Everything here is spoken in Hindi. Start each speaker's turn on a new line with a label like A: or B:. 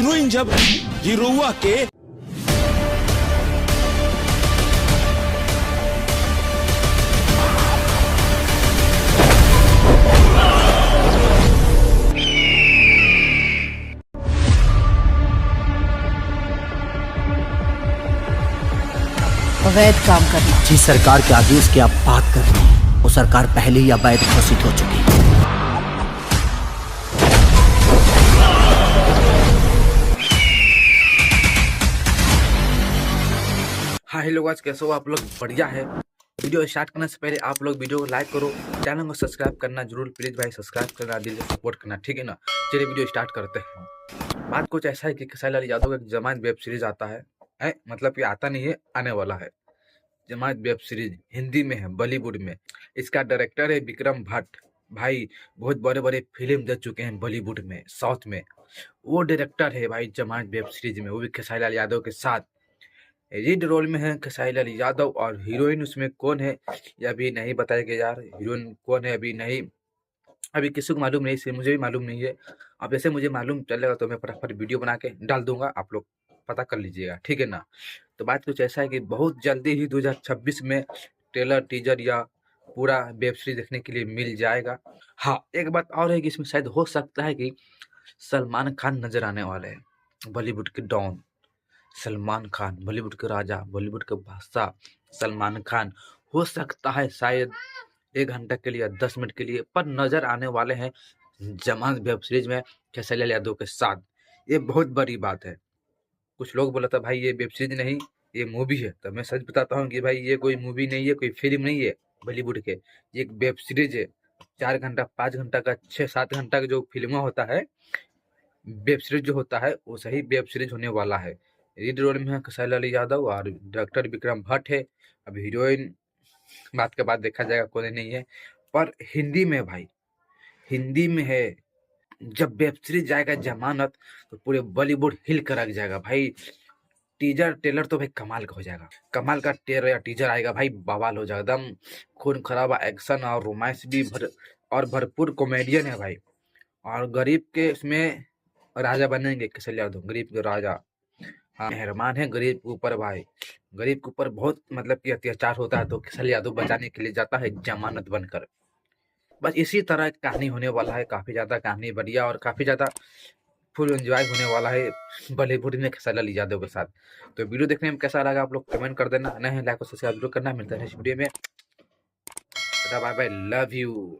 A: हीरोइन जब हीरोआ के
B: अवैध काम करना।
C: जिस सरकार के आदेश की आप बात कर रहे हैं वो सरकार पहले ही अवैध घोषित हो चुकी है।
D: हाँ हेलो गाइस, कैसे हो आप लोग? बढ़िया है। वीडियो स्टार्ट करने से पहले आप लोग वीडियो को लाइक करो, चैनल को सब्सक्राइब करना जरूर, प्लीज भाई सब्सक्राइब करना, दिल से सपोर्ट करना, ठीक है ना। चलिए वीडियो स्टार्ट करते हैं। बात कुछ ऐसा है कि खेसारी लाल यादव का जमानत वेब सीरीज आता है, मतलब कि आता नहीं है, आने वाला है। जमानत वेब सीरीज हिंदी में है, बॉलीवुड में। इसका डायरेक्टर है विक्रम भट्ट। भाई बहुत बड़े बड़े फिल्म दे चुके हैं बॉलीवुड में, साउथ में। वो डायरेक्टर है भाई जमानत वेब सीरीज में, वो भी खेसारी लाल यादव के साथ। लीड रोल में है खेसारी लाल यादव, और हीरोइन उसमें कौन है ये अभी नहीं बताया यार। हीरोइन कौन है अभी नहीं, अभी किसी को मालूम नहीं, इसलिए मुझे भी मालूम नहीं है। अब जैसे मुझे मालूम चलेगा तो मैं फटाफट वीडियो बना के डाल दूंगा, आप लोग पता कर लीजिएगा, ठीक है ना। तो बात कुछ ऐसा है कि बहुत जल्दी ही 2026 में ट्रेलर टीजर या पूरा वेब सीरीज देखने के लिए मिल जाएगा। हाँ, एक बात और है कि इसमें शायद हो सकता है कि सलमान खान नजर आने वाले हैं। बॉलीवुड के डॉन सलमान खान, बॉलीवुड के राजा, बॉलीवुड के बादशाह सलमान खान हो सकता है शायद 1 घंटा के लिए या 10 मिनट के लिए पर नजर आने वाले हैं जमानत वेब सीरीज में खेसारी लाल यादव के साथ। ये बहुत बड़ी बात है। कुछ लोग बोला था भाई ये वेब सीरीज नहीं, ये मूवी है। तो मैं सच बताता हूँ कि भाई ये कोई मूवी नहीं है, कोई फिल्म नहीं है बॉलीवुड के, ये एक वेब सीरीज है। 4 घंटा 5 घंटा का 6-7 घंटा का जो फिल्म होता है, वेब सीरीज जो होता है, वो सही वेब सीरीज होने वाला है। लीड रोल में है खेसारी लाल यादव और डायरेक्टर विक्रम भट्ट है। अब हीरोइन बात के बाद देखा जाएगा कौन नहीं है, पर हिंदी में भाई, हिंदी में है। जब वेब सीरीज जाएगा जमानत तो पूरे बॉलीवुड हिल कर रख जाएगा भाई। टीजर ट्रेलर तो भाई कमाल का हो जाएगा, कमाल का ट्रेलर या टीजर आएगा भाई, बवाल हो जाएगा एकदम। खून खराबा एक्शन और रोमांस भी और भरपूर कॉमेडियन है भाई। और गरीब के इसमें राजा बनेंगे खेसारी यादव, गरीब के राजा। हाँ, मेहरबान है गरीब के ऊपर भाई। गरीब के ऊपर बहुत मतलब कि अत्याचार होता है तो खेसारी यादव बचाने के लिए जाता है जमानत बनकर। बस इसी तरह की कहानी होने वाला है, काफी ज्यादा कहानी बढ़िया और काफी ज्यादा फुल एंजॉय होने वाला है बॉलीवुड में खेसारी लाल यादव के साथ। तो वीडियो देखने में कैसा लगा आप लोग कमेंट कर देना, नहीं लाइक और सब्सक्राइब जरूर करना। मिलता है नेक्स्ट वीडियो में। Bye bye, love you.